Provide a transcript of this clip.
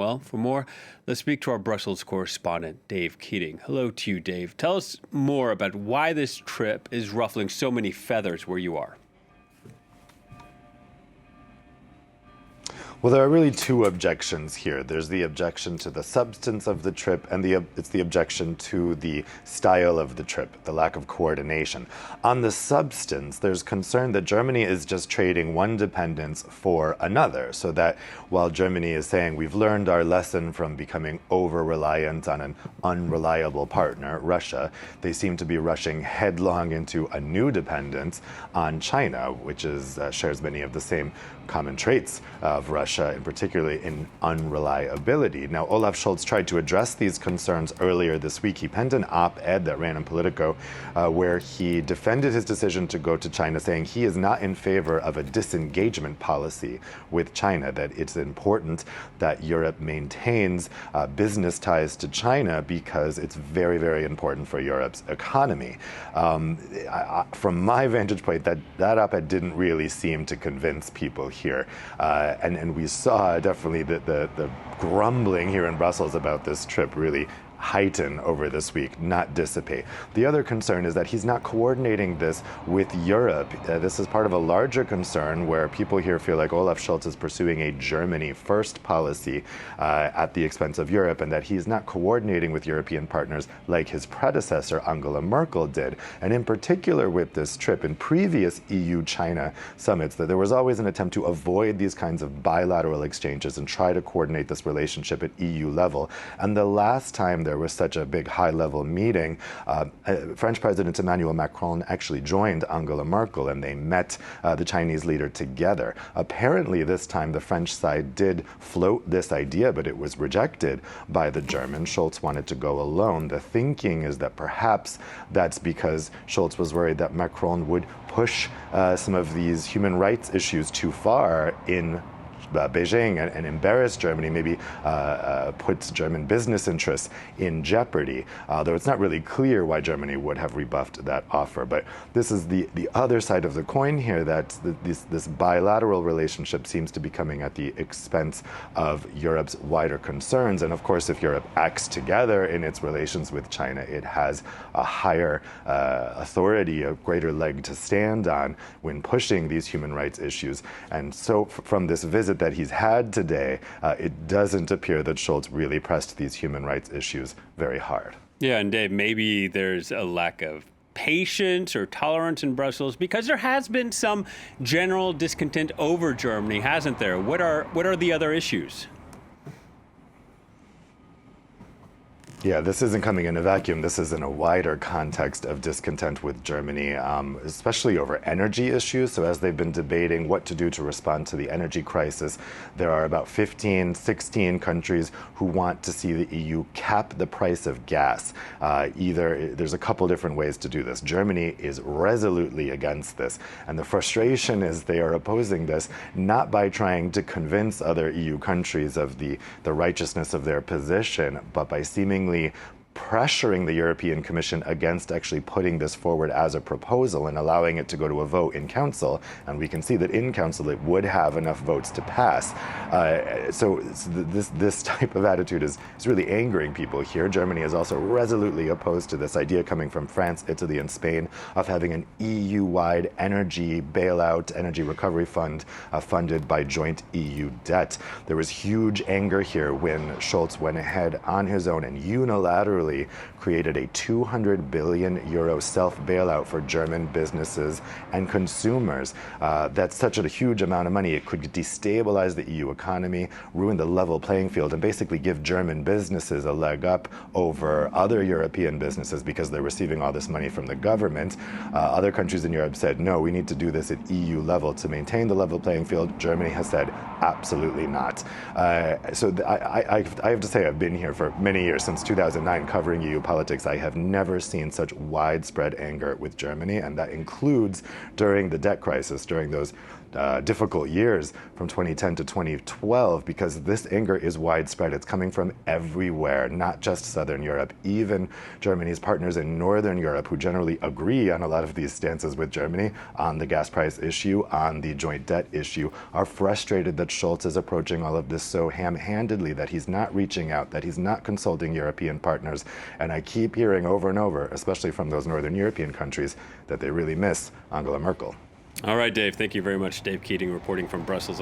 Well, for more, let's speak to our Brussels correspondent, Dave Keating. Hello to you, Dave. Tell us more about why this trip is ruffling so many feathers where you are. Well, there are really two objections here. There's the objection to the substance of the trip, and it's the objection to the style of the trip, the lack of coordination. On the substance, there's concern that Germany is just trading one dependence for another, so that while Germany is saying we've learned our lesson from becoming over-reliant on an unreliable partner, Russia, they seem to be rushing headlong into a new dependence on China, which shares many of the same common traits of Russia, and particularly in unreliability. Now, Olaf Scholz tried to address these concerns earlier this week. He penned an op-ed that ran in Politico where he defended his decision to go to China, saying he is not in favor of a disengagement policy with China, that it's important that Europe maintains business ties to China because it's very, very important for Europe's economy. From my vantage point, that op-ed didn't really seem to convince people here. And we saw definitely the grumbling here in Brussels about this trip really heighten over this week, not dissipate. The other concern is that he's not coordinating this with Europe. This is part of a larger concern where people here feel like Olaf Scholz is pursuing a Germany first policy at the expense of Europe, and that he's not coordinating with European partners like his predecessor Angela Merkel did. And in particular with this trip, in previous EU-China summits, that there was always an attempt to avoid these kinds of bilateral exchanges and try to coordinate this relationship at EU level. And the last time there was such a big high-level meeting, French President Emmanuel Macron actually joined Angela Merkel, and they met the Chinese leader together. Apparently, this time the French side did float this idea, but it was rejected by the Germans. Scholz wanted to go alone. The thinking is that perhaps that's because Scholz was worried that Macron would push some of these human rights issues too far in Beijing and embarrass Germany, maybe puts German business interests in jeopardy, though it's not really clear why Germany would have rebuffed that offer. But this is the other side of the coin here, that this bilateral relationship seems to be coming at the expense of Europe's wider concerns. And of course, if Europe acts together in its relations with China, it has a higher authority, a greater leg to stand on when pushing these human rights issues. And so from this visit that he's had today, it doesn't appear that Scholz really pressed these human rights issues very hard. Yeah, and Dave, maybe there's a lack of patience or tolerance in Brussels because there has been some general discontent over Germany, hasn't there? What are the other issues? Yeah, this isn't coming in a vacuum. This is in a wider context of discontent with Germany, especially over energy issues. So as they've been debating what to do to respond to the energy crisis, there are about 15, 16 countries who want to see the EU cap the price of gas. There's a couple different ways to do this. Germany is resolutely against this. And the frustration is they are opposing this not by trying to convince other EU countries of the righteousness of their position, but by seemingly pressuring the European Commission against actually putting this forward as a proposal and allowing it to go to a vote in Council. And we can see that in Council it would have enough votes to pass. So this type of attitude is really angering people here. Germany is also resolutely opposed to this idea coming from France, Italy, and Spain of having an EU-wide energy bailout, energy recovery fund funded by joint EU debt. There was huge anger here when Scholz went ahead on his own and unilaterally created a 200 billion euro self-bailout for German businesses and consumers. That's such a huge amount of money. It could destabilize the EU economy, ruin the level playing field, and basically give German businesses a leg up over other European businesses because they're receiving all this money from the government. Other countries in Europe said, no, we need to do this at EU level to maintain the level playing field. Germany has said, absolutely not. So I have to say, I've been here for many years, since 2009, covering EU politics. I have never seen such widespread anger with Germany, and that includes during the debt crisis, during those difficult years from 2010 to 2012, because this anger is widespread. It's coming from everywhere, not just Southern Europe. Even Germany's partners in Northern Europe, who generally agree on a lot of these stances with Germany on the gas price issue, on the joint debt issue, are frustrated that Scholz is approaching all of this so ham-handedly, that he's not reaching out, that he's not consulting European partners. And I keep hearing over and over, especially from those Northern European countries, that they really miss Angela Merkel. All right, Dave. Thank you very much. Dave Keating reporting from Brussels.